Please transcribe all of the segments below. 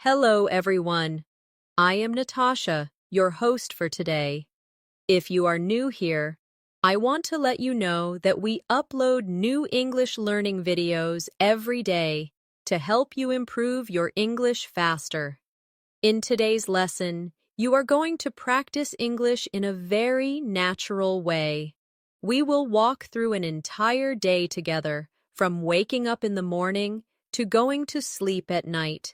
Hello, everyone. I am Natasha, your host for today. If you are new here, I want to let you know that we upload new English learning videos every day to help you improve your English faster. In today's lesson, you are going to practice English in a very natural way. We will walk through an entire day together, from waking up in the morning to going to sleep at night.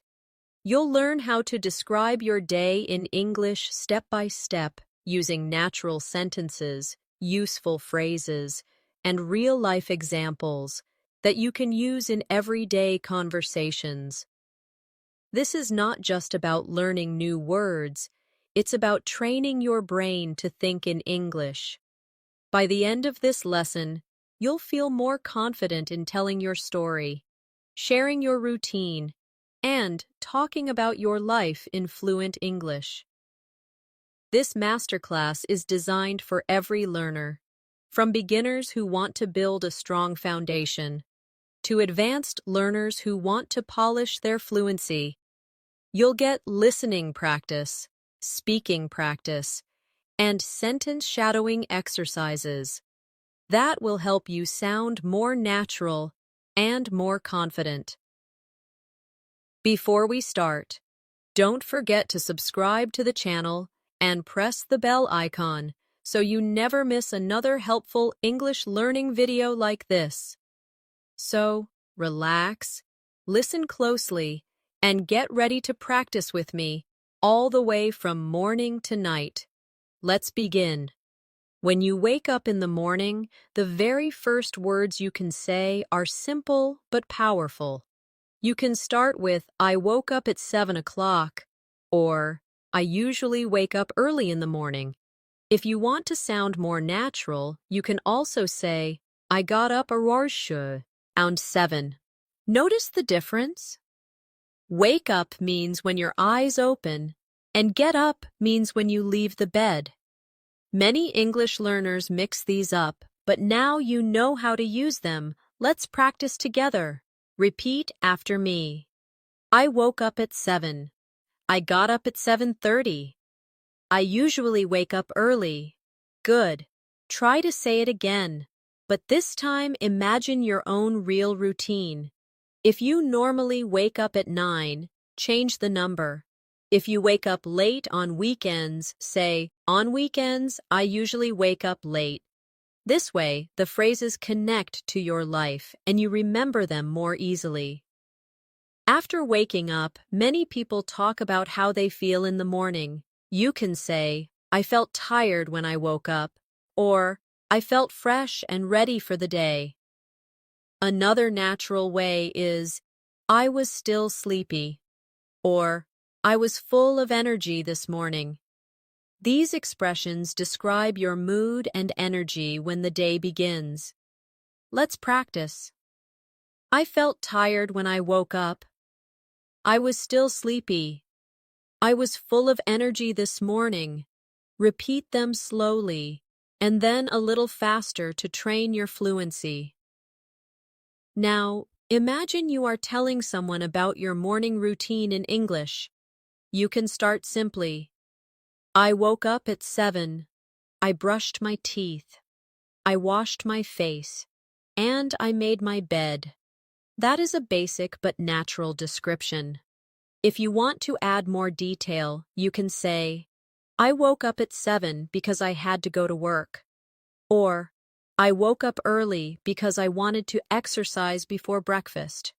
You'll learn how to describe your day in English step by step using natural sentences, useful phrases, and real-life examples that you can use in everyday conversations. This is not just about learning new words, it's about training your brain to think in English. By the end of this lesson, you'll feel more confident in telling your story, sharing your routine, and talking about your life in fluent English. This masterclass is designed for every learner, from beginners who want to build a strong foundation to advanced learners who want to polish their fluency. You'll get listening practice, speaking practice, and sentence shadowing exercises. That will help you sound more natural and more confident. Before we start, don't forget to subscribe to the channel and press the bell icon so you never miss another helpful English learning video like this. So, relax, listen closely, and get ready to practice with me all the way from morning to night. Let's begin. When you wake up in the morning, the very first words you can say are simple but powerful. You can start with, I woke up at 7 o'clock, or I usually wake up early in the morning. If you want to sound more natural, you can also say, I got up around 7. Notice the difference? Wake up means when your eyes open, and get up means when you leave the bed. Many English learners mix these up, but now you know how to use them. Let's practice together. Repeat after me. I woke up at 7. I got up at 7:30. I usually wake up early. Good. Try to say it again, but this time imagine your own real routine. If you normally wake up at 9, change the number. If you wake up late on weekends, say, on weekends, I usually wake up late. This way, the phrases connect to your life and you remember them more easily. After waking up, many people talk about how they feel in the morning. You can say, I felt tired when I woke up, or I felt fresh and ready for the day. Another natural way is, I was still sleepy, or I was full of energy this morning. These expressions describe your mood and energy when the day begins. Let's practice. I felt tired when I woke up. I was still sleepy. I was full of energy this morning. Repeat them slowly, and then a little faster to train your fluency. Now, imagine you are telling someone about your morning routine in English. You can start simply. I woke up at 7. I brushed my teeth. I washed my face. And I made my bed. That is a basic but natural description. If you want to add more detail, you can say, I woke up at 7 because I had to go to work. Or, I woke up early because I wanted to exercise before breakfast.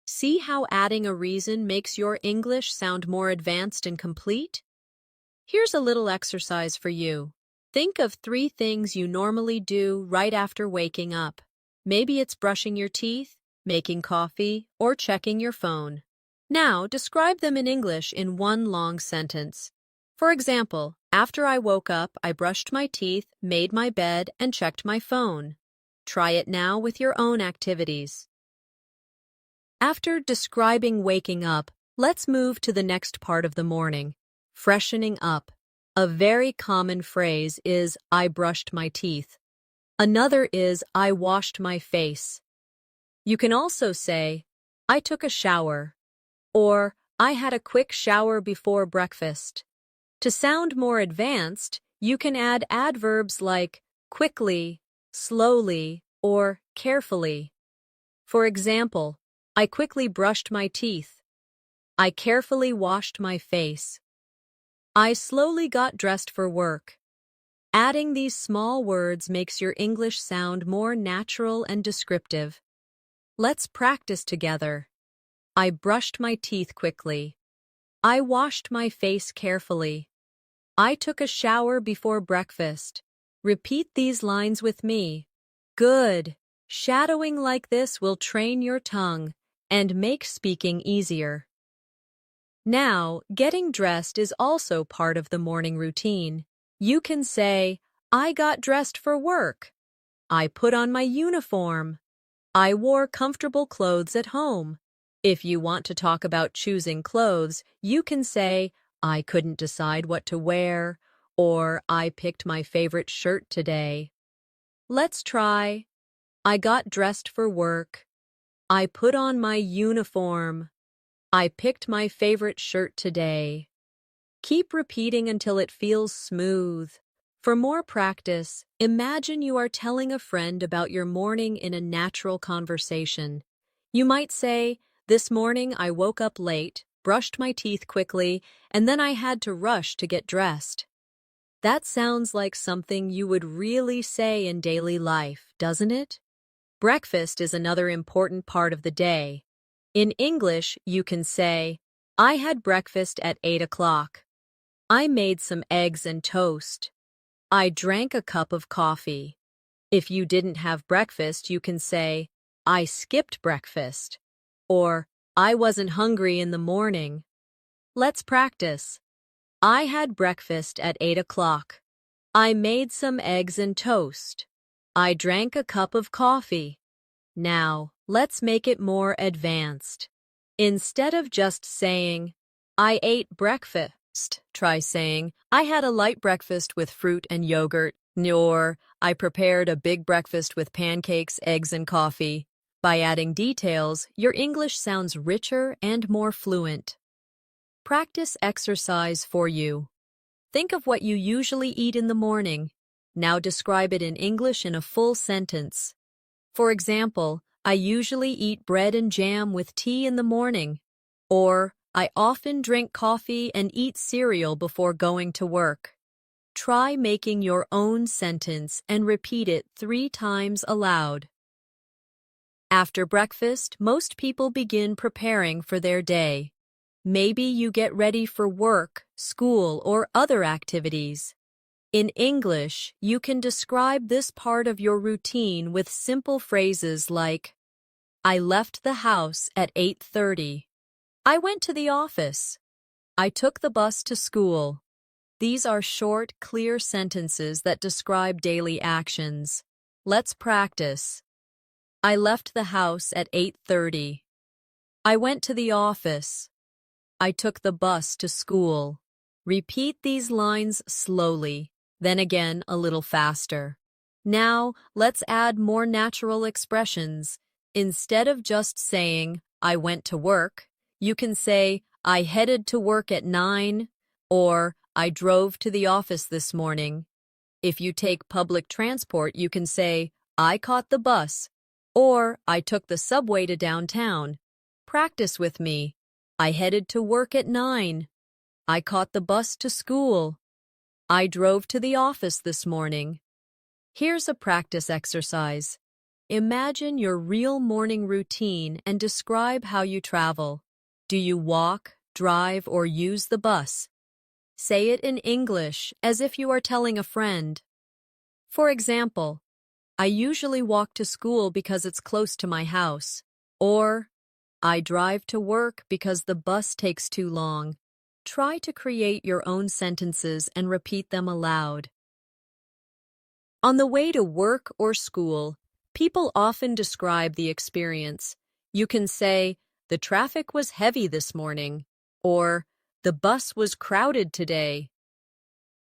See how adding a reason makes your English sound more advanced and complete? Here's a little exercise for you. Think of 3 things you normally do right after waking up. Maybe it's brushing your teeth, making coffee, or checking your phone. Now, describe them in English in one long sentence. For example, after I woke up, I brushed my teeth, made my bed, and checked my phone. Try it now with your own activities. After describing waking up, let's move to the next part of the morning. Freshening up. A very common phrase is, I brushed my teeth. Another is, I washed my face. You can also say, I took a shower, or I had a quick shower before breakfast. To sound more advanced, you can add adverbs like quickly, slowly, or carefully. For example, I quickly brushed my teeth. I carefully washed my face. I slowly got dressed for work. Adding these small words makes your English sound more natural and descriptive. Let's practice together. I brushed my teeth quickly. I washed my face carefully. I took a shower before breakfast. Repeat these lines with me. Good. Shadowing like this will train your tongue and make speaking easier. Now, getting dressed is also part of the morning routine. You can say, I got dressed for work. I put on my uniform. I wore comfortable clothes at home. If you want to talk about choosing clothes, you can say, I couldn't decide what to wear, or I picked my favorite shirt today. Let's try. I got dressed for work. I put on my uniform. I picked my favorite shirt today. Keep repeating until it feels smooth. For more practice, imagine you are telling a friend about your morning in a natural conversation. You might say, this morning I woke up late, brushed my teeth quickly, and then I had to rush to get dressed. That sounds like something you would really say in daily life, doesn't it? Breakfast is another important part of the day. In English, you can say, I had breakfast at 8 o'clock. I made some eggs and toast. I drank a cup of coffee. If you didn't have breakfast, you can say, I skipped breakfast. Or, I wasn't hungry in the morning. Let's practice. I had breakfast at 8 o'clock. I made some eggs and toast. I drank a cup of coffee. Now, let's make it more advanced. Instead of just saying, I ate breakfast, try saying, I had a light breakfast with fruit and yogurt, or I prepared a big breakfast with pancakes, eggs, and coffee. By adding details, your English sounds richer and more fluent. Practice exercise for you. Think of what you usually eat in the morning. Now describe it in English in a full sentence. For example, I usually eat bread and jam with tea in the morning. Or, I often drink coffee and eat cereal before going to work. Try making your own sentence and repeat it 3 times aloud. After breakfast, most people begin preparing for their day. Maybe you get ready for work, school, or other activities. In English, you can describe this part of your routine with simple phrases like, I left the house at 8:30. I went to the office. I took the bus to school. These are short, clear sentences that describe daily actions. Let's practice. I left the house at 8:30. I went to the office. I took the bus to school. Repeat these lines slowly, then again a little faster. Now, let's add more natural expressions. Instead of just saying, I went to work, you can say, I headed to work at 9, or I drove to the office this morning. If you take public transport, you can say, I caught the bus, or I took the subway to downtown. Practice with me. I headed to work at 9. I caught the bus to school. I drove to the office this morning. Here's a practice exercise. Imagine your real morning routine and describe how you travel. Do you walk, drive, or use the bus? Say it in English as if you are telling a friend. For example, I usually walk to school because it's close to my house. Or, I drive to work because the bus takes too long. Try to create your own sentences and repeat them aloud. On the way to work or school, people often describe the experience. You can say, the traffic was heavy this morning, or the bus was crowded today.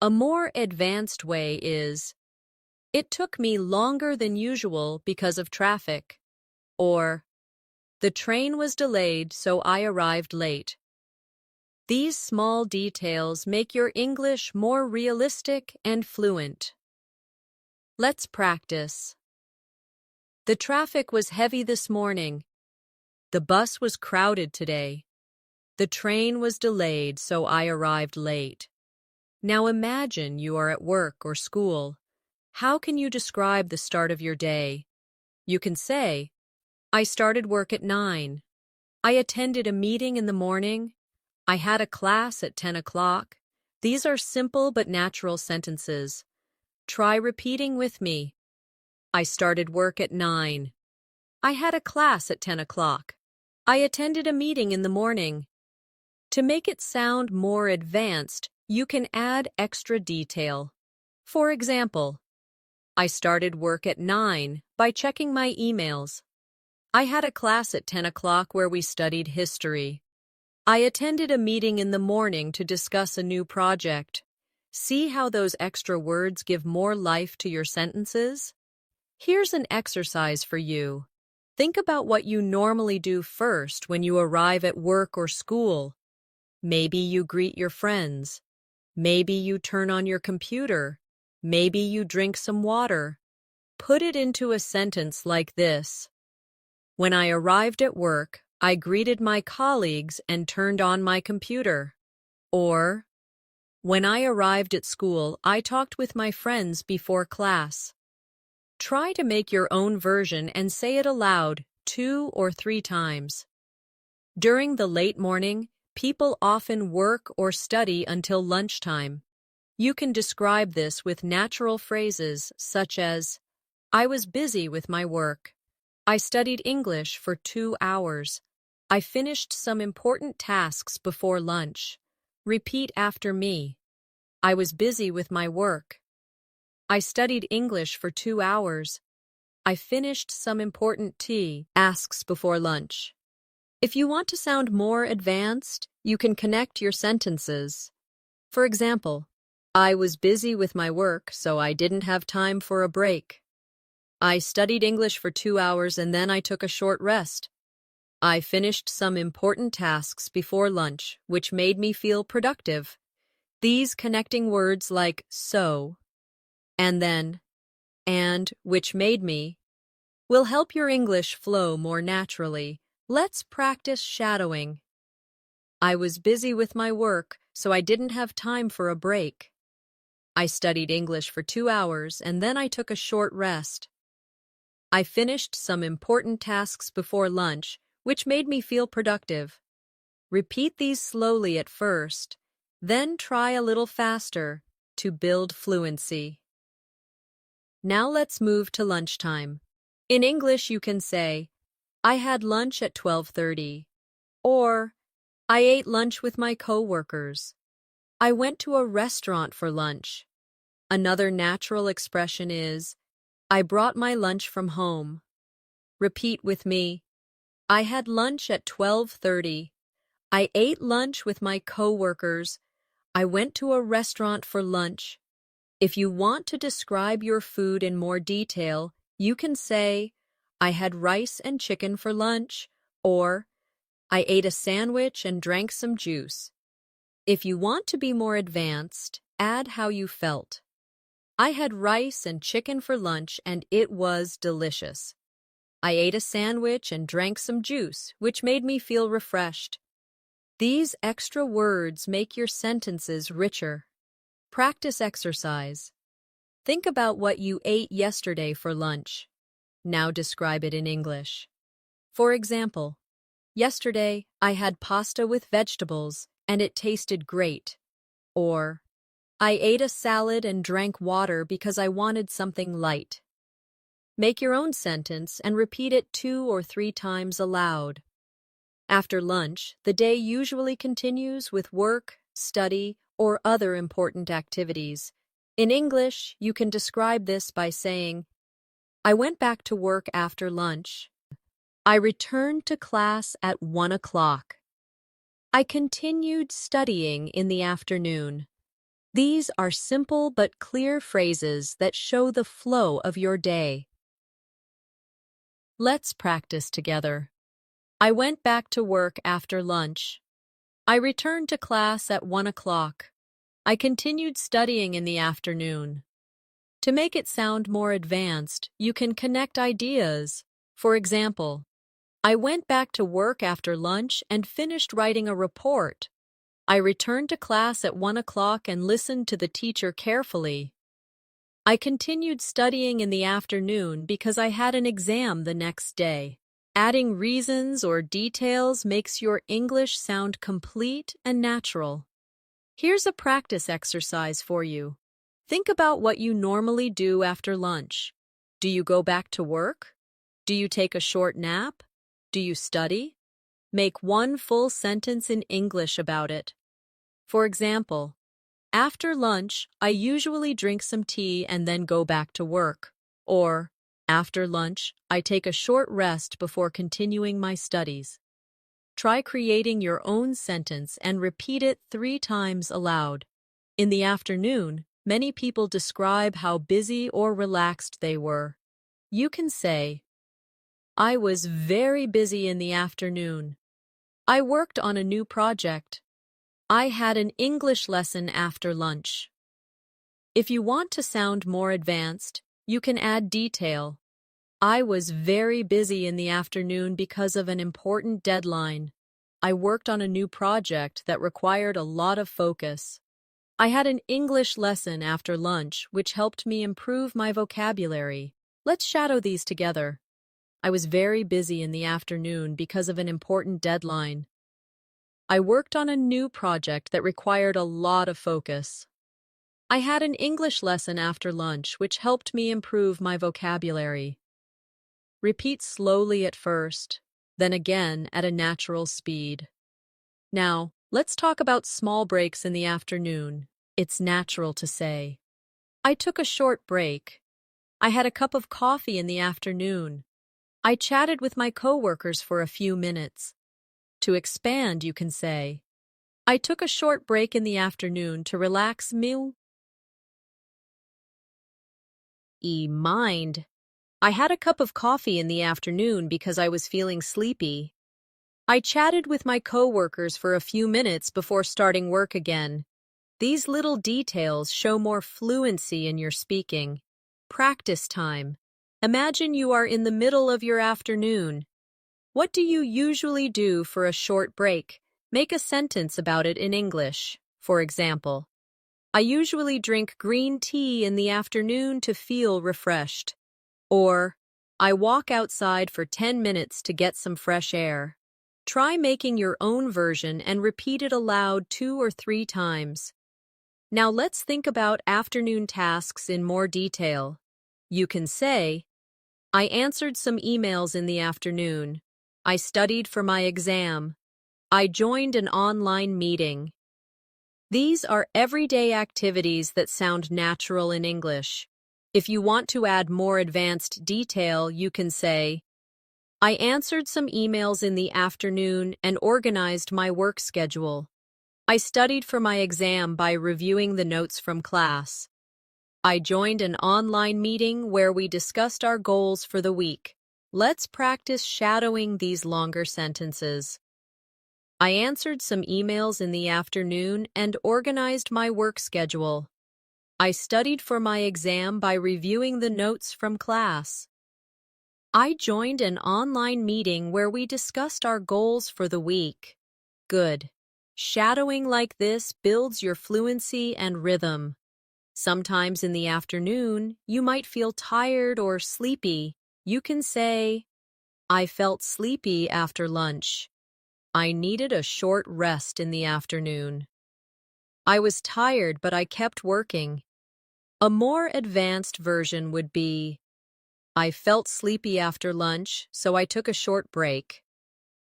A more advanced way is, it took me longer than usual because of traffic, or the train was delayed so I arrived late. These small details make your English more realistic and fluent. Let's practice. The traffic was heavy this morning. The bus was crowded today. The train was delayed, so I arrived late. Now imagine you are at work or school. How can you describe the start of your day? You can say, I started work at 9. I attended a meeting in the morning. I had a class at 10 o'clock. These are simple but natural sentences. Try repeating with me. I started work at 9. I had a class at 10 o'clock. I attended a meeting in the morning. To make it sound more advanced, you can add extra detail. For example, I started work at 9 by checking my emails. I had a class at 10 o'clock where we studied history. I attended a meeting in the morning to discuss a new project. See how those extra words give more life to your sentences? Here's an exercise for you. Think about what you normally do first when you arrive at work or school. Maybe you greet your friends. Maybe you turn on your computer. Maybe you drink some water. Put it into a sentence like this. When I arrived at work, I greeted my colleagues and turned on my computer. Or, when I arrived at school, I talked with my friends before class. Try to make your own version and say it aloud 2 or 3 times. During the late morning, people often work or study until lunchtime. You can describe this with natural phrases such as, I was busy with my work. I studied English for 2 hours. I finished some important tasks before lunch. Repeat after me. I was busy with my work. I studied English for 2 hours. I finished some important tasks before lunch. If you want to sound more advanced, you can connect your sentences. For example, I was busy with my work, so I didn't have time for a break. I studied English for 2 hours and then I took a short rest. I finished some important tasks before lunch, which made me feel productive. These connecting words like so, and then, and, which made me, will help your English flow more naturally. Let's practice shadowing. I was busy with my work, so I didn't have time for a break. I studied English for 2 hours and then I took a short rest. I finished some important tasks before lunch, which made me feel productive. Repeat these slowly at first, then try a little faster to build fluency. Now let's move to lunchtime. In English, you can say, I had lunch at 12:30, or I ate lunch with my coworkers. I went to a restaurant for lunch. Another natural expression is, I brought my lunch from home. Repeat with me. I had lunch at 12:30. I ate lunch with my coworkers. I went to a restaurant for lunch. If you want to describe your food in more detail, you can say, I had rice and chicken for lunch, or I ate a sandwich and drank some juice. If you want to be more advanced, add how you felt. I had rice and chicken for lunch and it was delicious. I ate a sandwich and drank some juice, which made me feel refreshed. These extra words make your sentences richer. Practice exercise. Think about what you ate yesterday for lunch. Now describe it in English. For example, yesterday I had pasta with vegetables and it tasted great. Or, I ate a salad and drank water because I wanted something light. Make your own sentence and repeat it 2 or 3 times aloud. After lunch, the day usually continues with work, study, or other important activities. In English, you can describe this by saying, I went back to work after lunch. I returned to class at 1 o'clock. I continued studying in the afternoon. These are simple but clear phrases that show the flow of your day. Let's practice together. I went back to work after lunch. I returned to class at 1 o'clock. I continued studying in the afternoon. To make it sound more advanced, you can connect ideas. For example, I went back to work after lunch and finished writing a report. I returned to class at 1 o'clock and listened to the teacher carefully. I continued studying in the afternoon because I had an exam the next day. Adding reasons or details makes your English sound complete and natural. Here's a practice exercise for you. Think about what you normally do after lunch. Do you go back to work? Do you take a short nap? Do you study? Make one full sentence in English about it. For example, after lunch, I usually drink some tea and then go back to work. Or, after lunch, I take a short rest before continuing my studies. Try creating your own sentence and repeat it 3 times aloud. In the afternoon, many people describe how busy or relaxed they were. You can say, I was very busy in the afternoon. I worked on a new project. I had an English lesson after lunch. If you want to sound more advanced, you can add detail. I was very busy in the afternoon because of an important deadline. I worked on a new project that required a lot of focus. I had an English lesson after lunch, which helped me improve my vocabulary. Let's shadow these together. I was very busy in the afternoon because of an important deadline. I worked on a new project that required a lot of focus. I had an English lesson after lunch, which helped me improve my vocabulary. Repeat slowly at first, then again at a natural speed. Now, let's talk about small breaks in the afternoon. It's natural to say, I took a short break. I had a cup of coffee in the afternoon. I chatted with my coworkers for a few minutes. To expand, you can say, I took a short break in the afternoon to relax my mind. I had a cup of coffee in the afternoon because I was feeling sleepy. I chatted with my coworkers for a few minutes before starting work again. These little details show more fluency in your speaking. Practice time. Imagine you are in the middle of your afternoon. What do you usually do for a short break? Make a sentence about it in English. For example, I usually drink green tea in the afternoon to feel refreshed. Or, I walk outside for 10 minutes to get some fresh air. Try making your own version and repeat it aloud 2 or 3 times. Now let's think about afternoon tasks in more detail. You can say, I answered some emails in the afternoon. I studied for my exam. I joined an online meeting. These are everyday activities that sound natural in English. If you want to add more advanced detail, you can say, I answered some emails in the afternoon and organized my work schedule. I studied for my exam by reviewing the notes from class. I joined an online meeting where we discussed our goals for the week. Let's practice shadowing these longer sentences. I answered some emails in the afternoon and organized my work schedule. I studied for my exam by reviewing the notes from class. I joined an online meeting where we discussed our goals for the week. Good. Shadowing like this builds your fluency and rhythm. Sometimes in the afternoon, you might feel tired or sleepy. You can say, I felt sleepy after lunch. I needed a short rest in the afternoon. I was tired, but I kept working. A more advanced version would be, I felt sleepy after lunch, so I took a short break.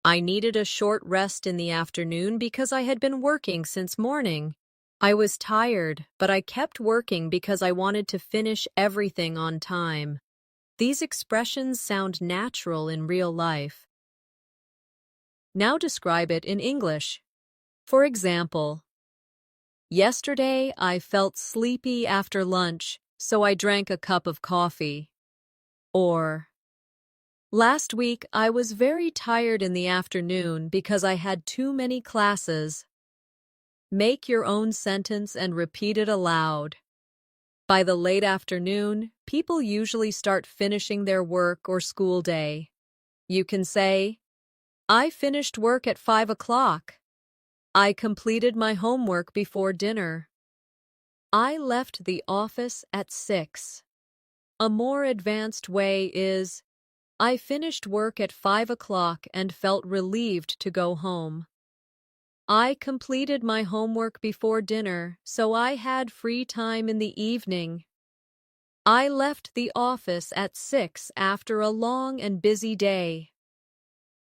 I needed a short rest in the afternoon because I had been working since morning. I was tired, but I kept working because I wanted to finish everything on time. These expressions sound natural in real life. Now describe it in English. For example, yesterday I felt sleepy after lunch, so I drank a cup of coffee. Or, last week I was very tired in the afternoon because I had too many classes. Make your own sentence and repeat it aloud. By the late afternoon, people usually start finishing their work or school day. You can say, I finished work at 5 o'clock. I completed my homework before dinner. I left the office at 6. A more advanced way is, I finished work at 5 o'clock and felt relieved to go home. I completed my homework before dinner, so I had free time in the evening. I left the office at 6 after a long and busy day.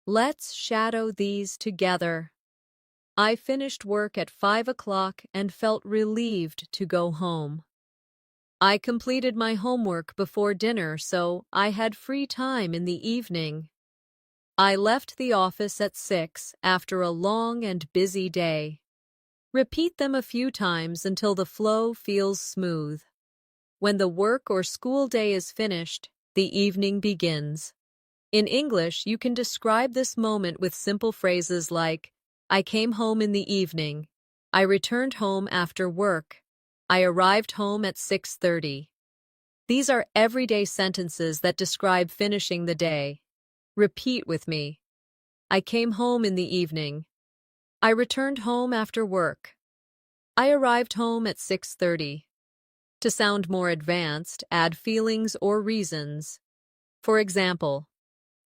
Let's shadow these together. I finished work at 5 o'clock and felt relieved to go home. I completed my homework before dinner, so I had free time in the evening. I left the office at 6 after a long and busy day. Repeat them a few times until the flow feels smooth. When the work or school day is finished, the evening begins. In English, you can describe this moment with simple phrases like, I came home in the evening. I returned home after work. I arrived home at 6:30. These are everyday sentences that describe finishing the day. Repeat with me. I came home in the evening. I returned home after work. I arrived home at 6:30. To sound more advanced, add feelings or reasons. For example,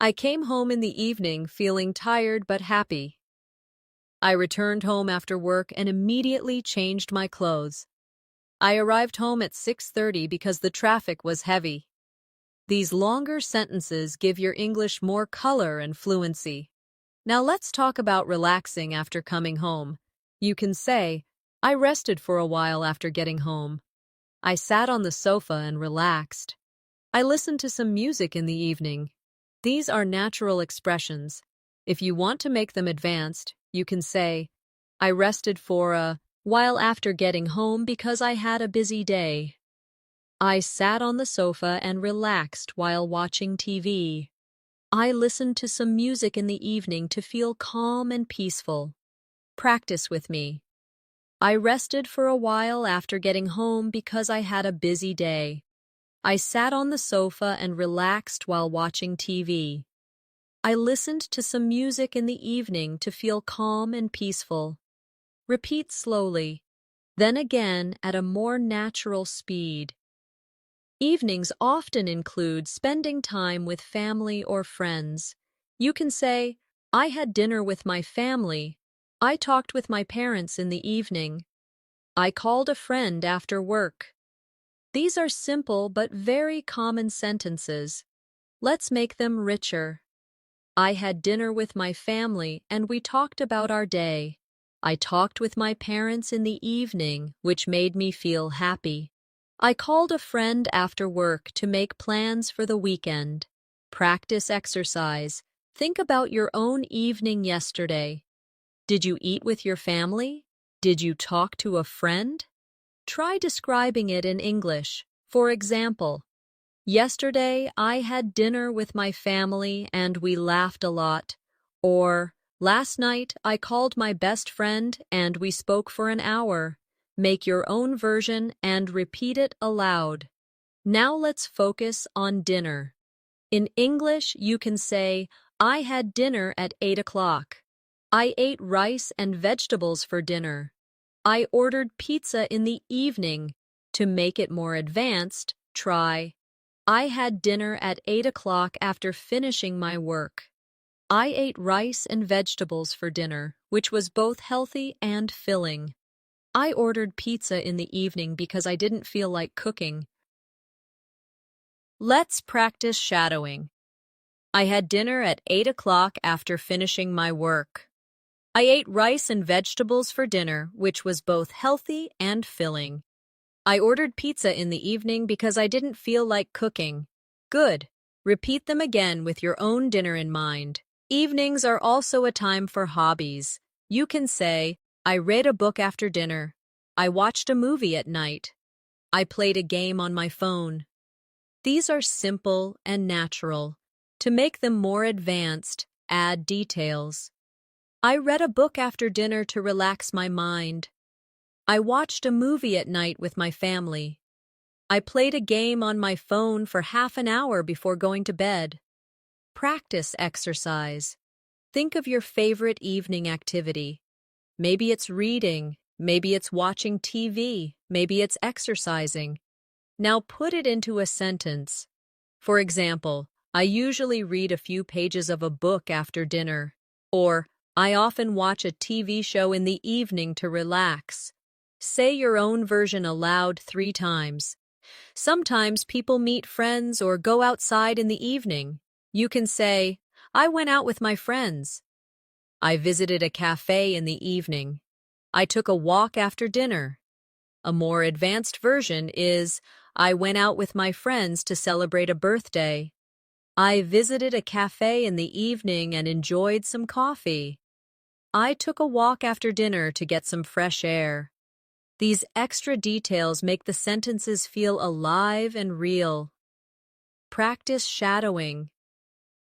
I came home in the evening feeling tired but happy. I returned home after work and immediately changed my clothes. I arrived home at 6:30 because the traffic was heavy. These longer sentences give your English more color and fluency. Now let's talk about relaxing after coming home. You can say, I rested for a while after getting home. I sat on the sofa and relaxed. I listened to some music in the evening. These are natural expressions. If you want to make them advanced, you can say, I rested for a while after getting home because I had a busy day. I sat on the sofa and relaxed while watching TV. I listened to some music in the evening to feel calm and peaceful. Practice with me. I rested for a while after getting home because I had a busy day. I sat on the sofa and relaxed while watching TV. I listened to some music in the evening to feel calm and peaceful. Repeat slowly, then again at a more natural speed. Evenings often include spending time with family or friends. You can say, I had dinner with my family. I talked with my parents in the evening. I called a friend after work. These are simple but very common sentences. Let's make them richer. I had dinner with my family and we talked about our day. I talked with my parents in the evening, which made me feel happy. I called a friend after work to make plans for the weekend. Practice exercise. Think about your own evening yesterday. Did you eat with your family? Did you talk to a friend? Try describing it in English. For example, yesterday I had dinner with my family and we laughed a lot. Or, last night I called my best friend and we spoke for an hour. Make your own version and repeat it aloud. Now let's focus on dinner. In English, you can say, I had dinner at 8 o'clock. I ate rice and vegetables for dinner. I ordered pizza in the evening. To make it more advanced, try, I had dinner at 8 o'clock after finishing my work. I ate rice and vegetables for dinner, which was both healthy and filling. I ordered pizza in the evening because I didn't feel like cooking. Let's practice shadowing. I had dinner at 8 o'clock after finishing my work. I ate rice and vegetables for dinner, which was both healthy and filling. I ordered pizza in the evening because I didn't feel like cooking. Good. Repeat them again with your own dinner in mind. Evenings are also a time for hobbies. You can say, I read a book after dinner. I watched a movie at night. I played a game on my phone. These are simple and natural. To make them more advanced, add details. I read a book after dinner to relax my mind. I watched a movie at night with my family. I played a game on my phone for half an hour before going to bed. Practice exercise. Think of your favorite evening activity. Maybe it's reading, maybe it's watching TV, maybe it's exercising. Now put it into a sentence. For example, I usually read a few pages of a book after dinner. Or, I often watch a TV show in the evening to relax. Say your own version aloud 3 times. Sometimes people meet friends or go outside in the evening. You can say, I went out with my friends. I visited a cafe in the evening. I took a walk after dinner. A more advanced version is, I went out with my friends to celebrate a birthday. I visited a cafe in the evening and enjoyed some coffee. I took a walk after dinner to get some fresh air. These extra details make the sentences feel alive and real. Practice shadowing.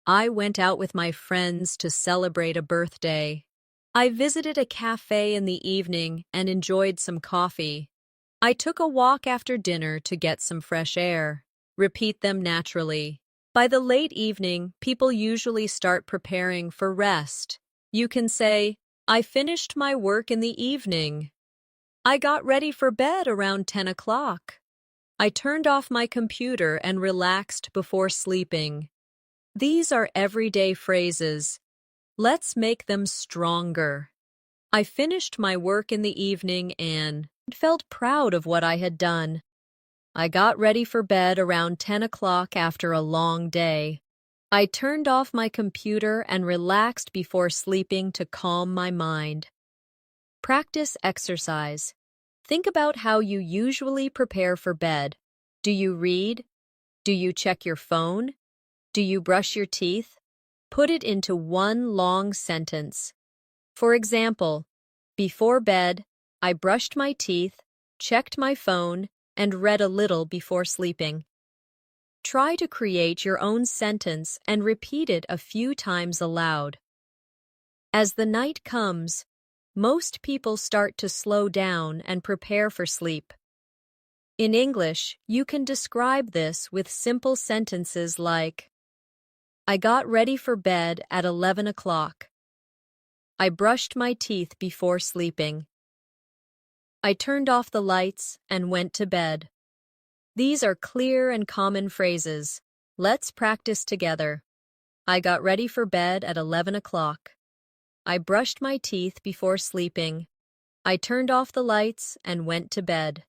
I went out with my friends to celebrate a birthday. I visited a cafe in the evening and enjoyed some coffee. I took a walk after dinner to get some fresh air. Repeat them naturally. By the late evening, people usually start preparing for rest. You can say, I finished my work in the evening. I got ready for bed around 10 o'clock. I turned off my computer and relaxed before sleeping. These are everyday phrases. Let's make them stronger. I finished my work in the evening and felt proud of what I had done. I got ready for bed around 10 o'clock after a long day. I turned off my computer and relaxed before sleeping to calm my mind. Practice exercise. Think about how you usually prepare for bed. Do you read? Do you check your phone? Do you brush your teeth? Put it into one long sentence. For example, before bed, I brushed my teeth, checked my phone, and read a little before sleeping. Try to create your own sentence and repeat it a few times aloud. As the night comes, most people start to slow down and prepare for sleep. In English, you can describe this with simple sentences like, I got ready for bed at 11 o'clock. I brushed my teeth before sleeping. I turned off the lights and went to bed. These are clear and common phrases. Let's practice together. I got ready for bed at 11 o'clock. I brushed my teeth before sleeping. I turned off the lights and went to bed.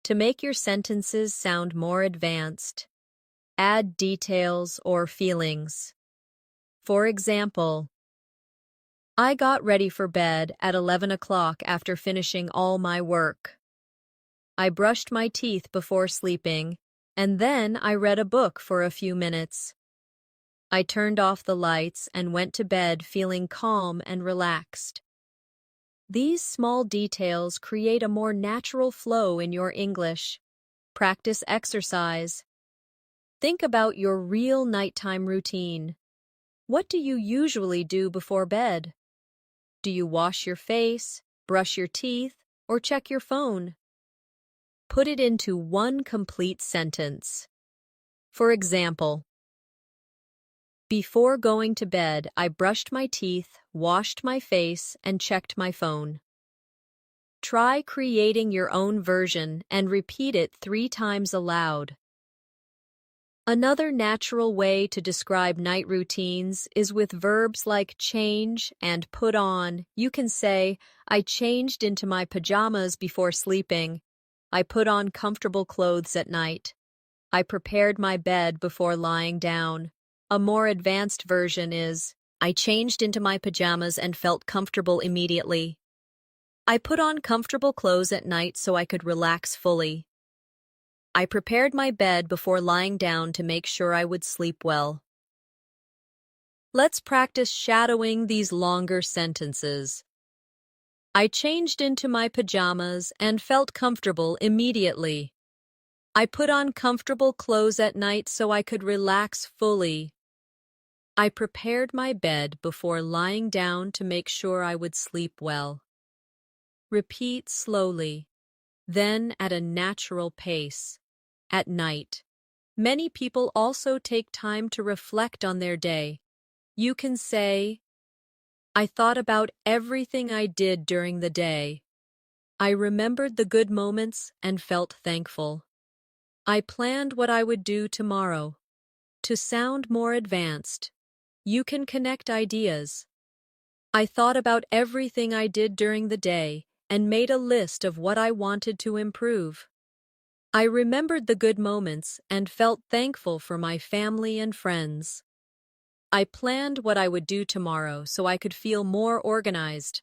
To make your sentences sound more advanced, add details or feelings. For example, I got ready for bed at 11 o'clock after finishing all my work. I brushed my teeth before sleeping, and then I read a book for a few minutes. I turned off the lights and went to bed feeling calm and relaxed. These small details create a more natural flow in your English. Practice exercise. Think about your real nighttime routine. What do you usually do before bed? Do you wash your face, brush your teeth, or check your phone? Put it into one complete sentence. For example, before going to bed, I brushed my teeth, washed my face, and checked my phone. Try creating your own version and repeat it 3 times aloud. Another natural way to describe night routines is with verbs like change and put on. You can say, I changed into my pajamas before sleeping. I put on comfortable clothes at night. I prepared my bed before lying down. A more advanced version is, I changed into my pajamas and felt comfortable immediately. I put on comfortable clothes at night so I could relax fully. I prepared my bed before lying down to make sure I would sleep well. Let's practice shadowing these longer sentences. I changed into my pajamas and felt comfortable immediately. I put on comfortable clothes at night so I could relax fully. I prepared my bed before lying down to make sure I would sleep well. Repeat slowly, then at a natural pace. At night, many people also take time to reflect on their day. You can say, I thought about everything I did during the day. I remembered the good moments and felt thankful. I planned what I would do tomorrow. To sound more advanced, you can connect ideas. I thought about everything I did during the day and made a list of what I wanted to improve. I remembered the good moments and felt thankful for my family and friends. I planned what I would do tomorrow so I could feel more organized.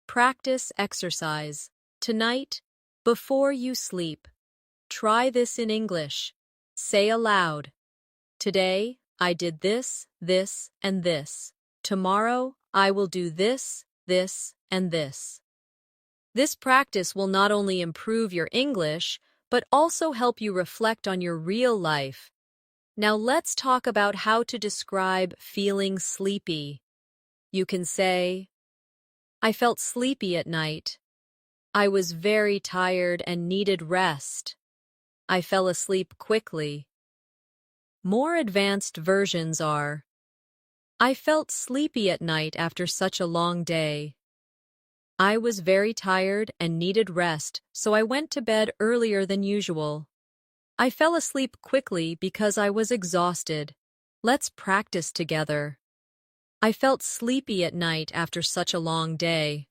Practice exercise. Tonight, before you sleep, try this in English. Say aloud, today, I did this, this, and this. Tomorrow, I will do this, this, and this. This practice will not only improve your English, but also help you reflect on your real life. Now let's talk about how to describe feeling sleepy. You can say, I felt sleepy at night. I was very tired and needed rest. I fell asleep quickly. More advanced versions are, I felt sleepy at night after such a long day. I was very tired and needed rest, so I went to bed earlier than usual. I fell asleep quickly because I was exhausted. Let's practice together. I felt sleepy at night after such a long day.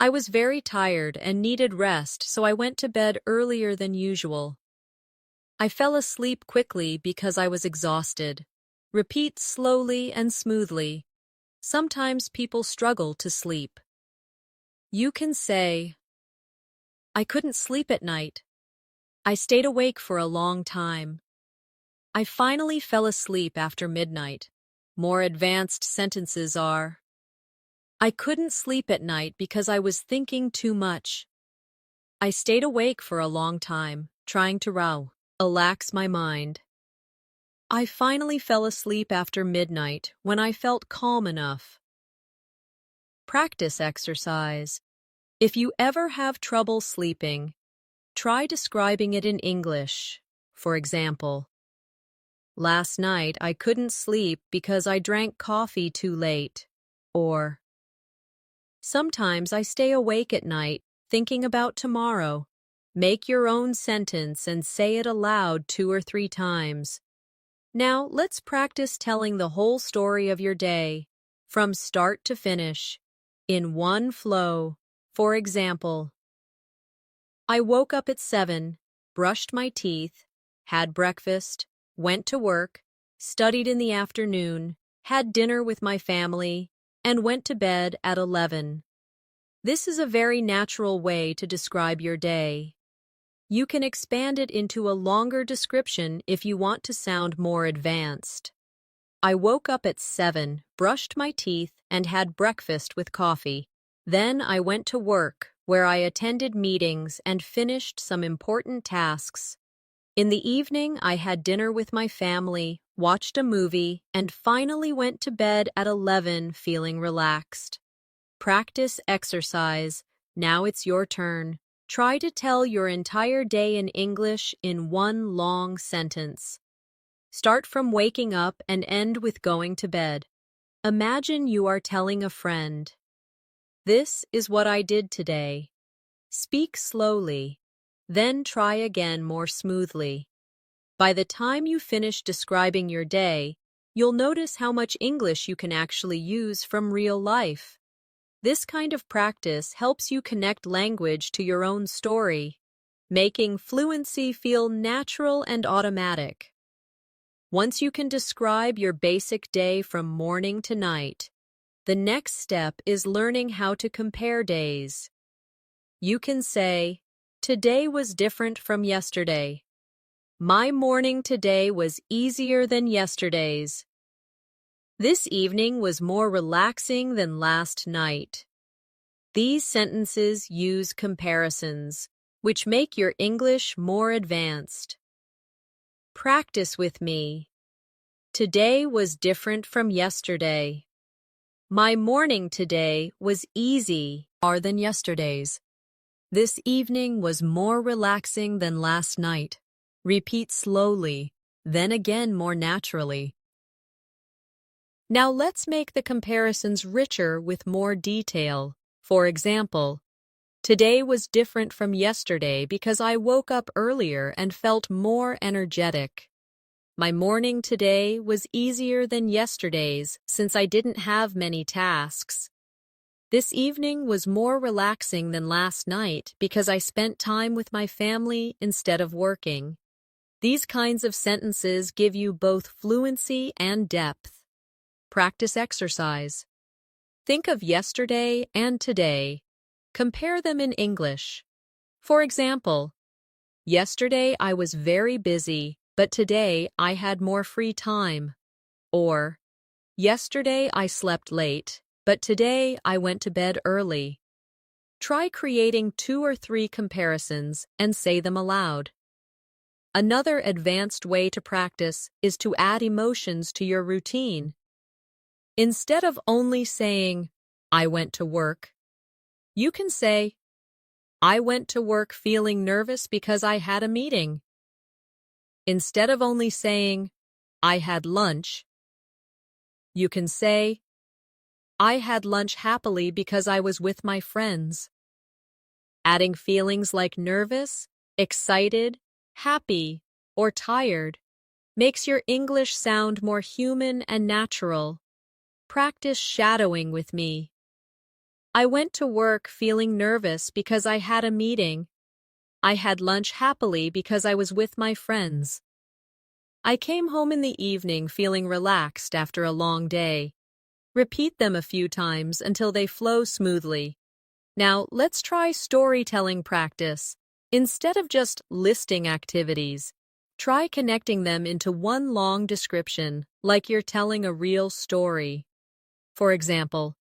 I was very tired and needed rest, so I went to bed earlier than usual. I fell asleep quickly because I was exhausted. Repeat slowly and smoothly. Sometimes people struggle to sleep. You can say, I couldn't sleep at night. I stayed awake for a long time. I finally fell asleep after midnight. More advanced sentences are, I couldn't sleep at night because I was thinking too much. I stayed awake for a long time, trying to relax my mind. I finally fell asleep after midnight when I felt calm enough. Practice exercise. If you ever have trouble sleeping, try describing it in English. For example, last night I couldn't sleep because I drank coffee too late. Or, sometimes I stay awake at night thinking about tomorrow. Make your own sentence and say it aloud 2 or 3 times. Now, let's practice telling the whole story of your day, from start to finish, in one flow. For example, I woke up at 7, brushed my teeth, had breakfast, went to work, studied in the afternoon, had dinner with my family, and went to bed at 11. This is a very natural way to describe your day. You can expand it into a longer description if you want to sound more advanced. I woke up at 7, brushed my teeth, and had breakfast with coffee. Then I went to work, where I attended meetings and finished some important tasks. In the evening, I had dinner with my family, watched a movie, and finally went to bed at 11 feeling relaxed. Practice exercise. Now it's your turn. Try to tell your entire day in English in one long sentence. Start from waking up and end with going to bed. Imagine you are telling a friend, this is what I did today. Speak slowly, then try again more smoothly. By the time you finish describing your day, you'll notice how much English you can actually use from real life. This kind of practice helps you connect language to your own story, making fluency feel natural and automatic. Once you can describe your basic day from morning to night, the next step is learning how to compare days. You can say, today was different from yesterday. My morning today was easier than yesterday's. This evening was more relaxing than last night. These sentences use comparisons, which make your English more advanced. Practice with me. Today was different from yesterday. My morning today was easy more than yesterday's. This evening was more relaxing than last night. Repeat slowly, then again more naturally. Now let's make the comparisons richer with more detail. For example, today was different from yesterday because I woke up earlier and felt more energetic. My morning today was easier than yesterday's since I didn't have many tasks. This evening was more relaxing than last night because I spent time with my family instead of working. These kinds of sentences give you both fluency and depth. Practice exercise. Think of yesterday and today. Compare them in English. For example, yesterday I was very busy, but today I had more free time. Or, yesterday I slept late, but today I went to bed early. Try creating 2 or 3 comparisons and say them aloud. Another advanced way to practice is to add emotions to your routine. Instead of only saying, I went to work, you can say, I went to work feeling nervous because I had a meeting. Instead of only saying, I had lunch, you can say, I had lunch happily because I was with my friends. Adding feelings like nervous, excited, happy, or tired makes your English sound more human and natural. Practice shadowing with me. I went to work feeling nervous because I had a meeting. I had lunch happily because I was with my friends. I came home in the evening feeling relaxed after a long day. Repeat them a few times until they flow smoothly. Now, let's try storytelling practice. Instead of just listing activities, try connecting them into one long description, like you're telling a real story. For example,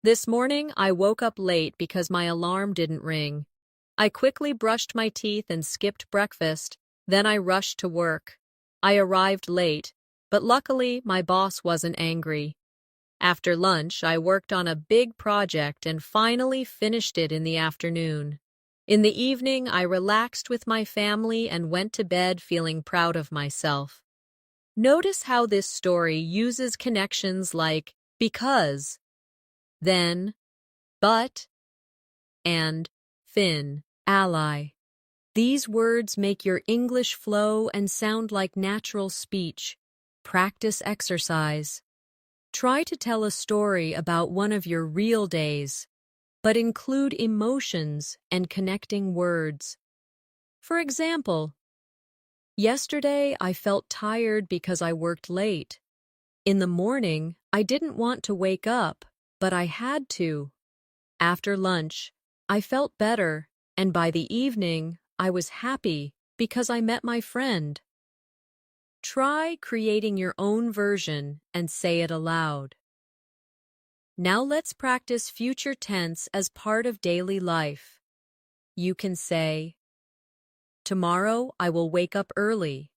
this morning I woke up late because my alarm didn't ring. I quickly brushed my teeth and skipped breakfast, then I rushed to work. I arrived late, but luckily my boss wasn't angry. After lunch, I worked on a big project and finally finished it in the afternoon. In the evening, I relaxed with my family and went to bed feeling proud of myself. Notice how this story uses connections like because, then, but, and fin, ally. These words make your English flow and sound like natural speech. Practice exercise. Try to tell a story about one of your real days, but include emotions and connecting words. For example, yesterday I felt tired because I worked late. In the morning, I didn't want to wake up, but I had to. After lunch, I felt better, and by the evening, I was happy because I met my friend. Try creating your own version and say it aloud. Now let's practice future tense as part of daily life. You can say, tomorrow I will wake up early.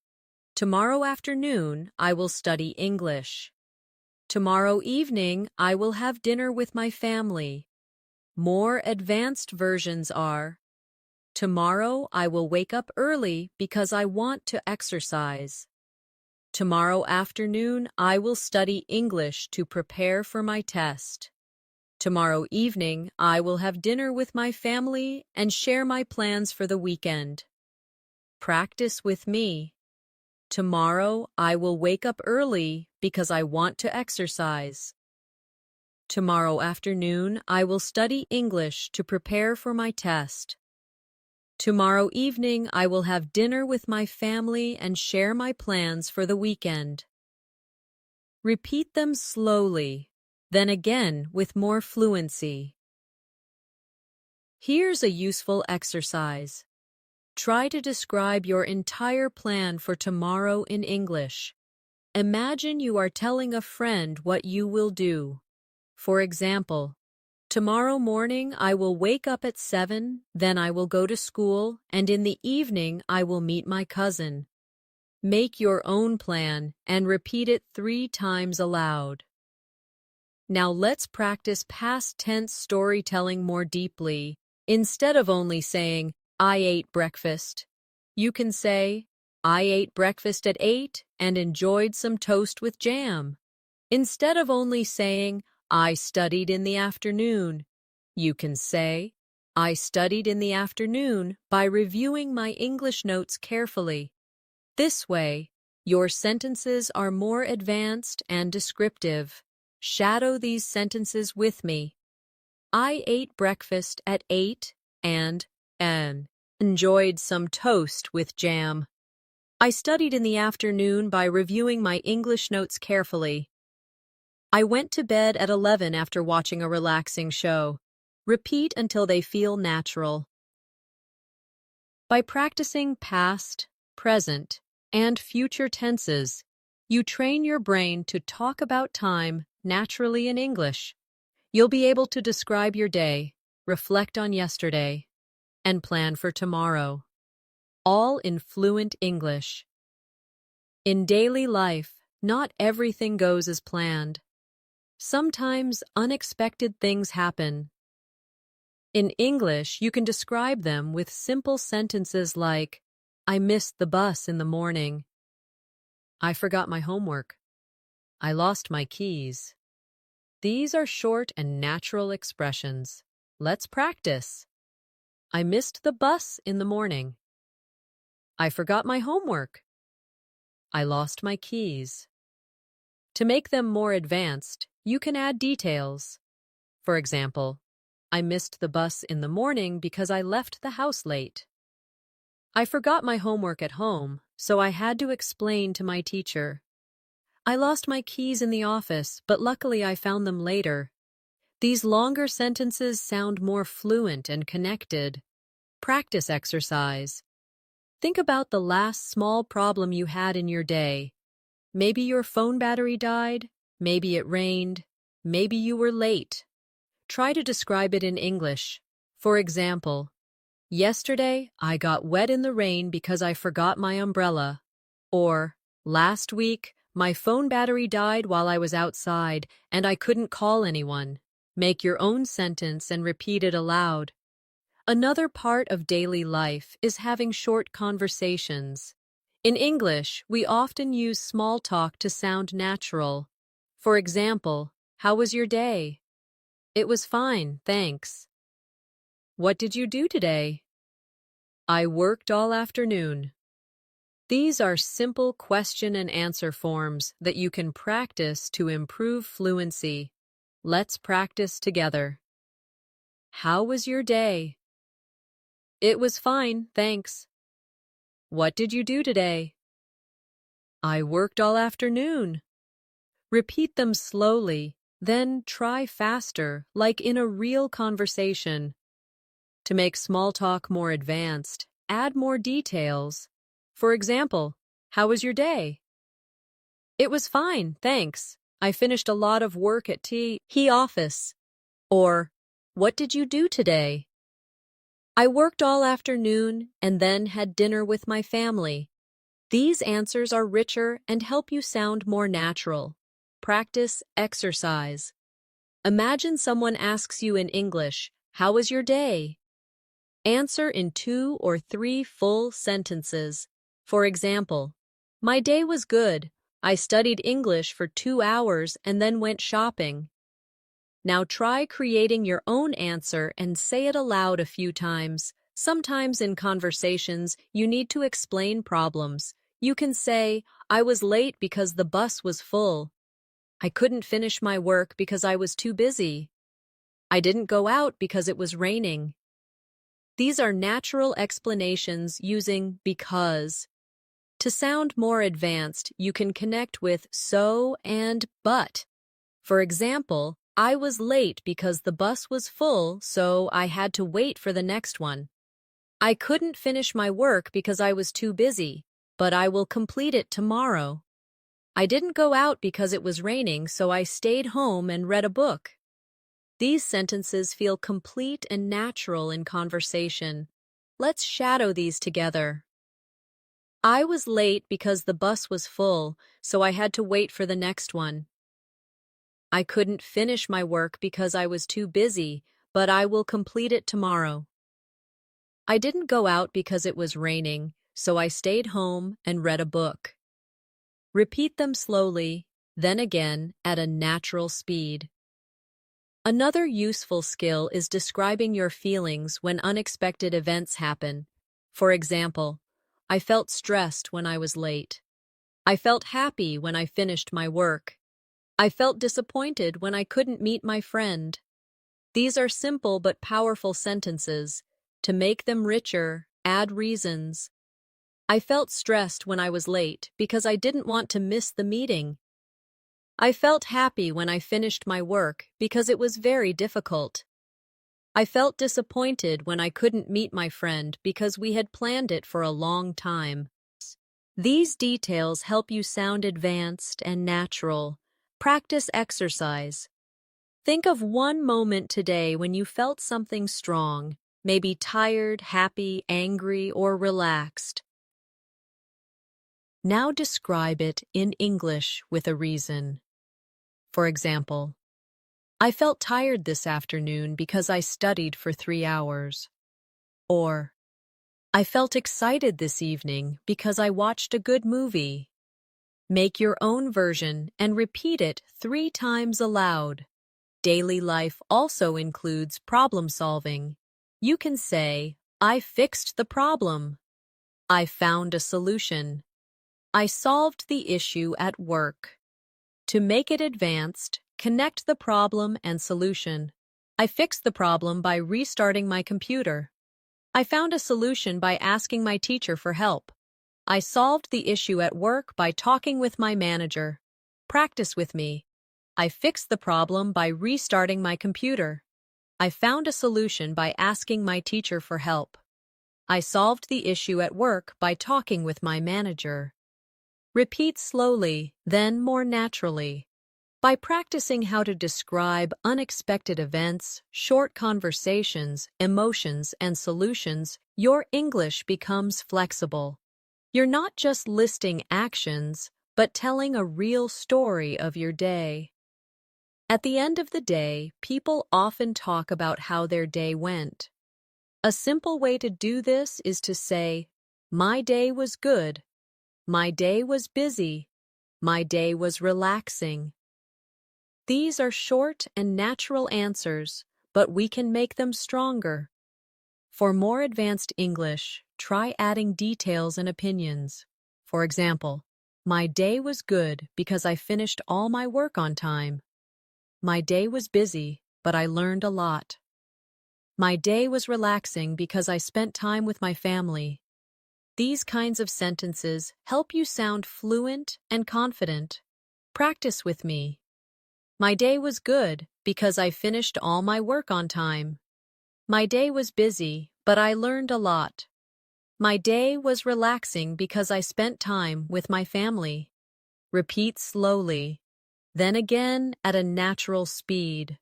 Tomorrow afternoon I will study English. Tomorrow evening I will have dinner with my family. More advanced versions are, tomorrow I will wake up early because I want to exercise. Tomorrow afternoon I will study English to prepare for my test. Tomorrow evening I will have dinner with my family and share my plans for the weekend. Practice with me. Tomorrow I will wake up early because I want to exercise. Tomorrow afternoon I will study English to prepare for my test. Tomorrow evening I will have dinner with my family and share my plans for the weekend. Repeat them slowly, then again with more fluency. Here's a useful exercise. Try to describe your entire plan for tomorrow in English. Imagine you are telling a friend what you will do. For example, tomorrow morning I will wake up at 7, then I will go to school, and in the evening I will meet my cousin. Make your own plan and repeat it 3 times aloud. Now let's practice past tense storytelling more deeply. Instead of only saying, I ate breakfast, you can say, I ate breakfast at 8 and enjoyed some toast with jam. Instead of only saying, I studied in the afternoon, you can say, I studied in the afternoon by reviewing my English notes carefully. This way, your sentences are more advanced and descriptive. Shadow these sentences with me. I ate breakfast at 8 and enjoyed some toast with jam. I studied in the afternoon by reviewing my English notes carefully. I went to bed at 11 after watching a relaxing show. Repeat until they feel natural. By practicing past, present, and future tenses, you train your brain to talk about time naturally in English. You'll be able to describe your day, reflect on yesterday, and plan for tomorrow, all in fluent English. In daily life, not everything goes as planned. Sometimes unexpected things happen. In English, you can describe them with simple sentences like, I missed the bus in the morning. I forgot my homework. I lost my keys. These are short and natural expressions. Let's practice. I missed the bus in the morning. I forgot my homework. I lost my keys. To make them more advanced, you can add details. For example, I missed the bus in the morning because I left the house late. I forgot my homework at home, so I had to explain to my teacher. I lost my keys in the office, but luckily I found them later. These longer sentences sound more fluent and connected. Practice exercise. Think about the last small problem you had in your day. Maybe your phone battery died, maybe it rained, maybe you were late. Try to describe it in English. For example, yesterday I got wet in the rain because I forgot my umbrella. Or, last week, my phone battery died while I was outside and I couldn't call anyone. Make your own sentence and repeat it aloud. Another part of daily life is having short conversations. In English, we often use small talk to sound natural. For example, how was your day? It was fine, thanks. What did you do today? I worked all afternoon. These are simple question and answer forms that you can practice to improve fluency. Let's practice together. How was your day? It was fine, thanks. What did you do today? I worked all afternoon. Repeat them slowly, then try faster, like in a real conversation. To make small talk more advanced, add more details. For example, how was your day? It was fine, thanks. I finished a lot of work at the office. Or, what did you do today? I worked all afternoon and then had dinner with my family. These answers are richer and help you sound more natural. Practice exercise. Imagine someone asks you in English, how was your day? Answer in 2 or 3 full sentences. For example, my day was good. I studied English for 2 hours and then went shopping. Now try creating your own answer and say it aloud a few times. Sometimes in conversations, you need to explain problems. You can say, I was late because the bus was full. I couldn't finish my work because I was too busy. I didn't go out because it was raining. These are natural explanations using because. To sound more advanced, you can connect with so and but. For example, I was late because the bus was full, so I had to wait for the next one. I couldn't finish my work because I was too busy, but I will complete it tomorrow. I didn't go out because it was raining, so I stayed home and read a book. These sentences feel complete and natural in conversation. Let's shadow these together. I was late because the bus was full, so I had to wait for the next one. I couldn't finish my work because I was too busy, but I will complete it tomorrow. I didn't go out because it was raining, so I stayed home and read a book. Repeat them slowly, then again at a natural speed. Another useful skill is describing your feelings when unexpected events happen. For example, I felt stressed when I was late. I felt happy when I finished my work. I felt disappointed when I couldn't meet my friend. These are simple but powerful sentences. To make them richer, add reasons. I felt stressed when I was late because I didn't want to miss the meeting. I felt happy when I finished my work because it was very difficult. I felt disappointed when I couldn't meet my friend because we had planned it for a long time. These details help you sound advanced and natural. Practice exercise. Think of one moment today when you felt something strong, maybe tired, happy, angry, or relaxed. Now describe it in English with a reason. For example, I felt tired this afternoon because I studied for 3 hours. Or, I felt excited this evening because I watched a good movie. Make your own version and repeat it 3 times aloud. Daily life also includes problem solving. You can say, I fixed the problem. I found a solution. I solved the issue at work. To make it advanced, connect the problem and solution. I fixed the problem by restarting my computer. I found a solution by asking my teacher for help. I solved the issue at work by talking with my manager. Practice with me. I fixed the problem by restarting my computer. I found a solution by asking my teacher for help. I solved the issue at work by talking with my manager. Repeat slowly, then more naturally. By practicing how to describe unexpected events, short conversations, emotions, and solutions, your English becomes flexible. You're not just listing actions, but telling a real story of your day. At the end of the day, people often talk about how their day went. A simple way to do this is to say, my day was good. My day was busy. My day was relaxing. These are short and natural answers, but we can make them stronger. For more advanced English, try adding details and opinions. For example, my day was good because I finished all my work on time. My day was busy, but I learned a lot. My day was relaxing because I spent time with my family. These kinds of sentences help you sound fluent and confident. Practice with me. My day was good because I finished all my work on time. My day was busy, but I learned a lot. My day was relaxing because I spent time with my family. Repeat slowly, then again at a natural speed.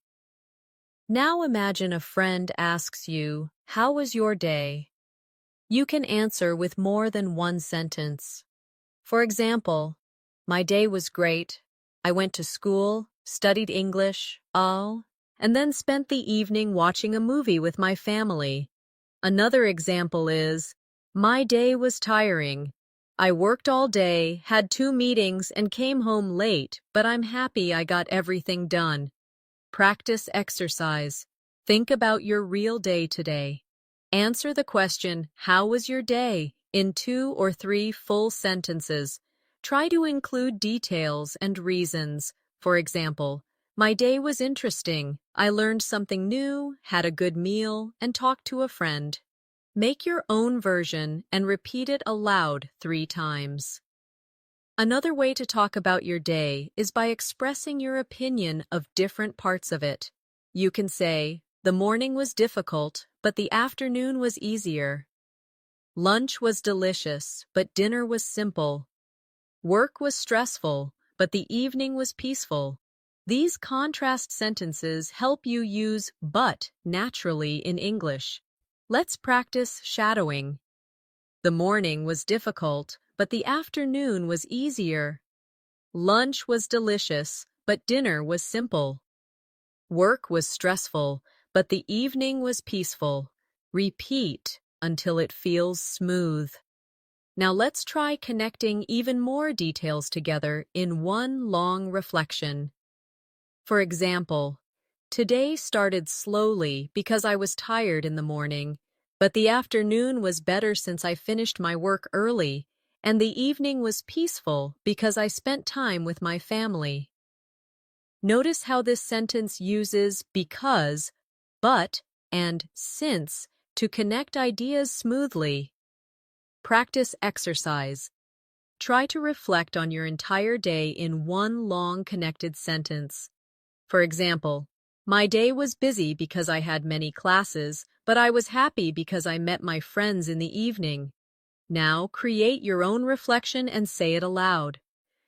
Now imagine a friend asks you, "How was your day?" You can answer with more than one sentence. For example, my day was great. I went to school, studied English, and then spent the evening watching a movie with my family. Another example is, my day was tiring. I worked all day, had 2 meetings, and came home late, but I'm happy I got everything done. Practice exercise. Think about your real day today. Answer the question, how was your day, in 2 or 3 full sentences. Try to include details and reasons. For example, my day was interesting. I learned something new, had a good meal, and talked to a friend. Make your own version and repeat it aloud 3 times. Another way to talk about your day is by expressing your opinion of different parts of it. You can say, the morning was difficult, but the afternoon was easier. Lunch was delicious, but dinner was simple. Work was stressful, but the evening was peaceful. These contrast sentences help you use but naturally in English. Let's practice shadowing. The morning was difficult, but the afternoon was easier. Lunch was delicious, but dinner was simple. Work was stressful, but the evening was peaceful. Repeat until it feels smooth. Now let's try connecting even more details together in one long reflection. For example, today started slowly because I was tired in the morning, but the afternoon was better since I finished my work early, and the evening was peaceful because I spent time with my family. Notice how this sentence uses because, but, and since to connect ideas smoothly. Practice exercise. Try to reflect on your entire day in one long connected sentence. For example, my day was busy because I had many classes, but I was happy because I met my friends in the evening. Now create your own reflection and say it aloud.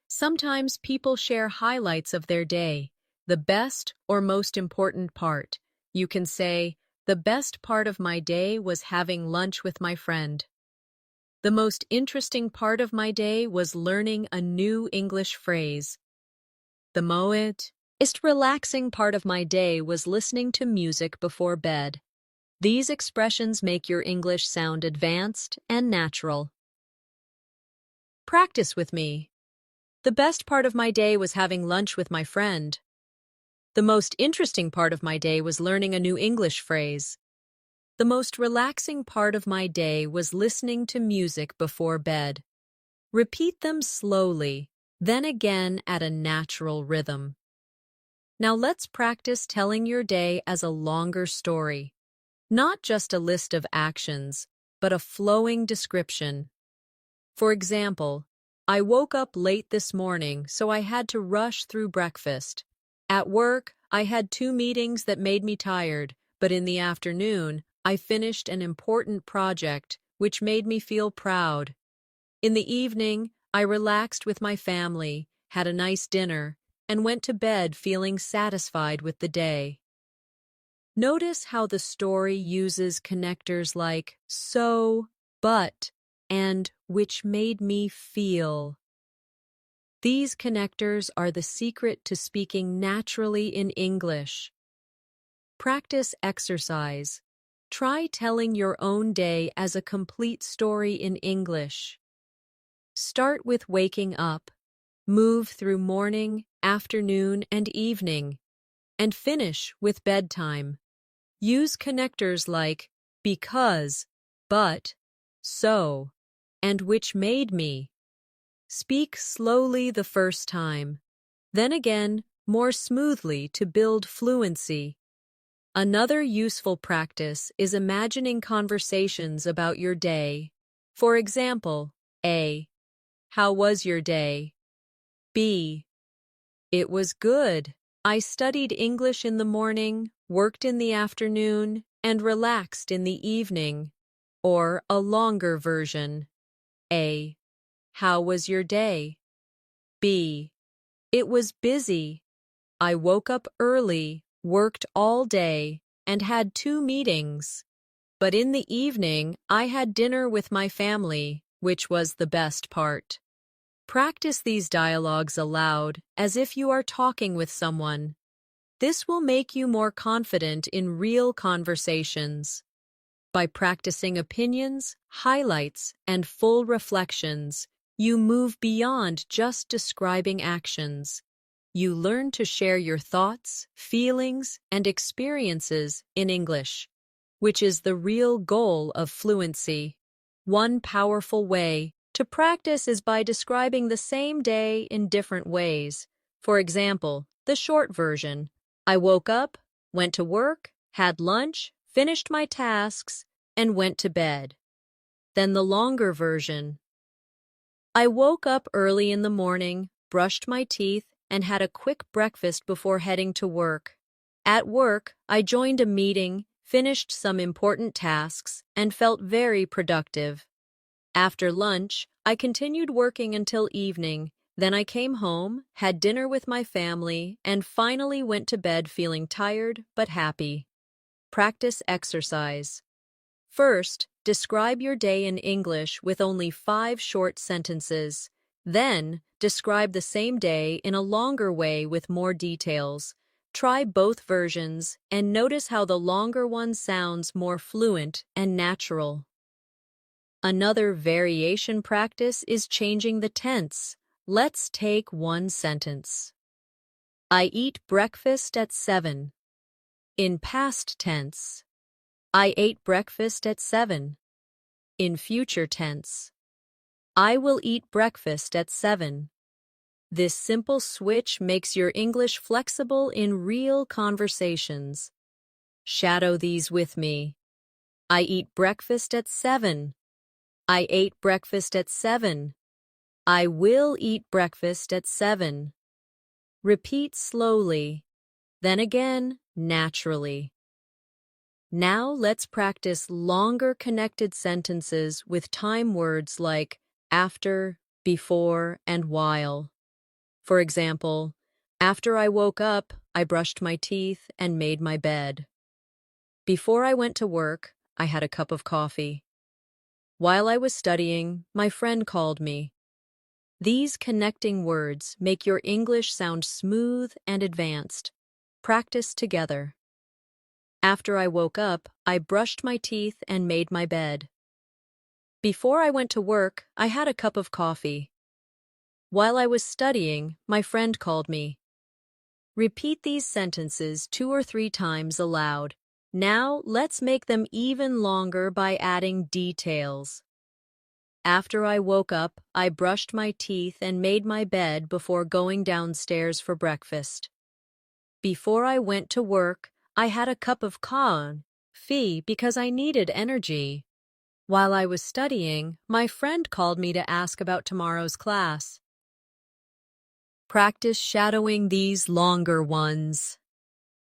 Sometimes people share highlights of their day, the best or most important part. You can say, "The best part of my day was having lunch with my friend." The most interesting part of my day was learning a new English phrase. The most relaxing part of my day was listening to music before bed. These expressions make your English sound advanced and natural. Practice with me. The best part of my day was having lunch with my friend. The most interesting part of my day was learning a new English phrase. The most relaxing part of my day was listening to music before bed. Repeat them slowly, then again at a natural rhythm. Now let's practice telling your day as a longer story. Not just a list of actions, but a flowing description. For example, I woke up late this morning, so I had to rush through breakfast. At work, I had 2 meetings that made me tired, but in the afternoon, I finished an important project, which made me feel proud. In the evening, I relaxed with my family, had a nice dinner, and went to bed feeling satisfied with the day. Notice how the story uses connectors like so, but, and which made me feel. These connectors are the secret to speaking naturally in English. Practice exercise. Try telling your own day as a complete story in English. Start with waking up, move through morning, afternoon, and evening, and finish with bedtime. Use connectors like because, but, so, and which made me. Speak slowly the first time, then again more smoothly to build fluency. Another useful practice is imagining conversations about your day. For example, A. How was your day? B. It was good. I studied English in the morning, worked in the afternoon, and relaxed in the evening. Or a longer version. A. How was your day? B. It was busy. I woke up early, worked all day, and had 2 meetings. But in the evening, I had dinner with my family, which was the best part. Practice these dialogues aloud, as if you are talking with someone. This will make you more confident in real conversations. By practicing opinions, highlights, and full reflections, you move beyond just describing actions. You learn to share your thoughts, feelings, and experiences in English, which is the real goal of fluency. One powerful way to practice is by describing the same day in different ways. For example, the short version. I woke up, went to work, had lunch, finished my tasks, and went to bed. Then the longer version. I woke up early in the morning, brushed my teeth, and had a quick breakfast before heading to work. At work, I joined a meeting, finished some important tasks, and felt very productive. After lunch, I continued working until evening. Then I came home, had dinner with my family, and finally went to bed feeling tired but happy. Practice exercise. First, describe your day in English with only 5 short sentences. Then, describe the same day in a longer way with more details. Try both versions and notice how the longer one sounds more fluent and natural. Another variation practice is changing the tense. Let's take one sentence. I eat breakfast at 7. In past tense, I ate breakfast at 7. In future tense, I will eat breakfast at 7. This simple switch makes your English flexible in real conversations. Shadow these with me. I eat breakfast at 7. I ate breakfast at 7. I will eat breakfast at 7. Repeat slowly, then again naturally. Now let's practice longer connected sentences with time words like after, before, and while. For example, after I woke up, I brushed my teeth and made my bed. Before I went to work, I had a cup of coffee. While I was studying, my friend called me. These connecting words make your English sound smooth and advanced. Practice together. After I woke up, I brushed my teeth and made my bed. Before I went to work, I had a cup of coffee. While I was studying, my friend called me. Repeat these sentences 2 or 3 times aloud. Now, let's make them even longer by adding details. After I woke up, I brushed my teeth and made my bed before going downstairs for breakfast. Before I went to work, I had a cup of coffee because I needed energy. While I was studying, my friend called me to ask about tomorrow's class. Practice shadowing these longer ones.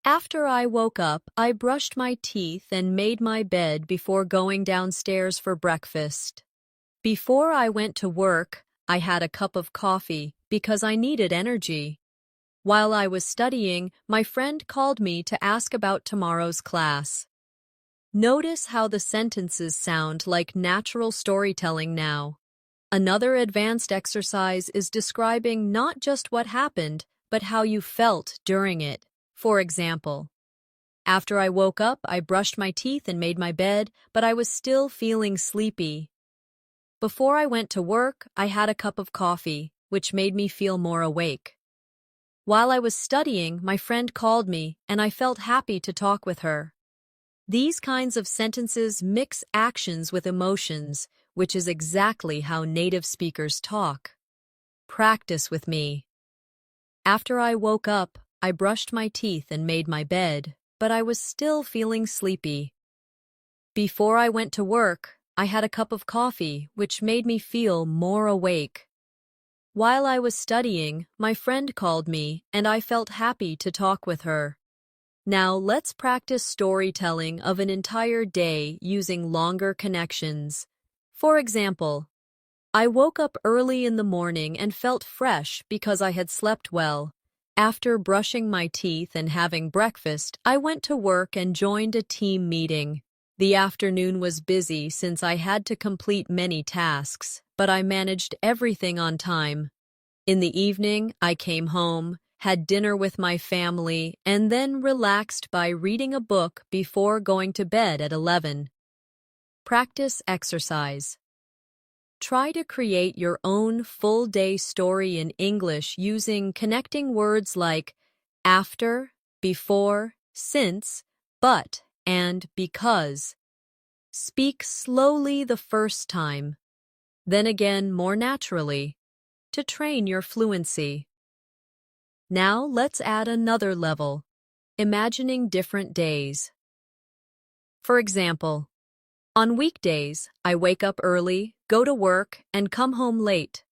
After I woke up, I brushed my teeth and made my bed before going downstairs for breakfast. Before I went to work, I had a cup of coffee because I needed energy. While I was studying, my friend called me to ask about tomorrow's class. Notice how the sentences sound like natural storytelling now. Another advanced exercise is describing not just what happened, but how you felt during it. For example, after I woke up, I brushed my teeth and made my bed, but I was still feeling sleepy. Before I went to work, I had a cup of coffee, which made me feel more awake. While I was studying, my friend called me, and I felt happy to talk with her. These kinds of sentences mix actions with emotions, which is exactly how native speakers talk. Practice with me. After I woke up, I brushed my teeth and made my bed, but I was still feeling sleepy. Before I went to work, I had a cup of coffee, which made me feel more awake. While I was studying, my friend called me, and I felt happy to talk with her. Now let's practice storytelling of an entire day using longer connections. For example, I woke up early in the morning and felt fresh because I had slept well. After brushing my teeth and having breakfast, I went to work and joined a team meeting. The afternoon was busy since I had to complete many tasks, but I managed everything on time. In the evening, I came home, had dinner with my family, and then relaxed by reading a book before going to bed at 11. Practice exercise. Try to create your own full-day story in English using connecting words like after, before, since, but, and because. Speak slowly the first time, then again more naturally, to train your fluency. Now let's add another level, imagining different days. For example, on weekdays, I wake up early, go to work, and come home late.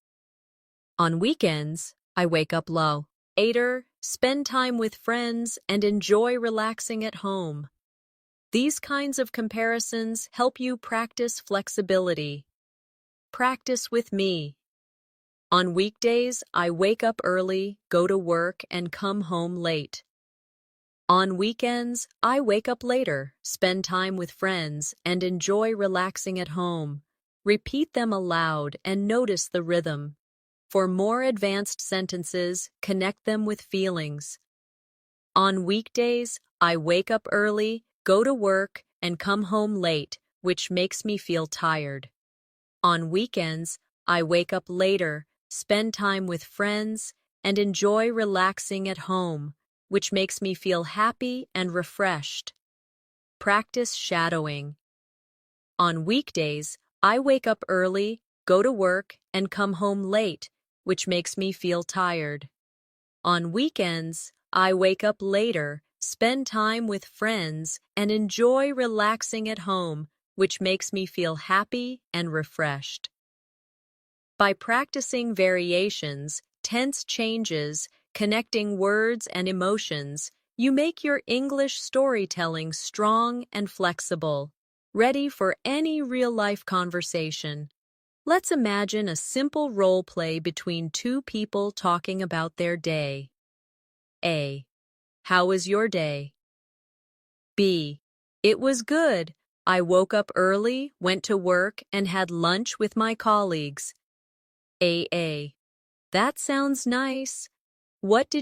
On weekends, I wake up later, spend time with friends, and enjoy relaxing at home. These kinds of comparisons help you practice flexibility. Practice with me. On weekdays, I wake up early, go to work, and come home late. On weekends, I wake up later, spend time with friends, and enjoy relaxing at home. Repeat them aloud and notice the rhythm. For more advanced sentences, connect them with feelings. On weekdays, I wake up early, go to work, and come home late, which makes me feel tired. On weekends, I wake up later, spend time with friends, and enjoy relaxing at home, which makes me feel happy and refreshed. Practice shadowing. On weekdays, I wake up early, go to work, and come home late, which makes me feel tired. On weekends, I wake up later, spend time with friends, and enjoy relaxing at home, which makes me feel happy and refreshed. By practicing variations, tense changes, connecting words and emotions, you make your English storytelling strong and flexible, ready for any real-life conversation. Let's imagine a simple role play between two people talking about their day. A. How was your day? B. It was good. I woke up early, went to work, and had lunch with my colleagues. A. That sounds nice. What did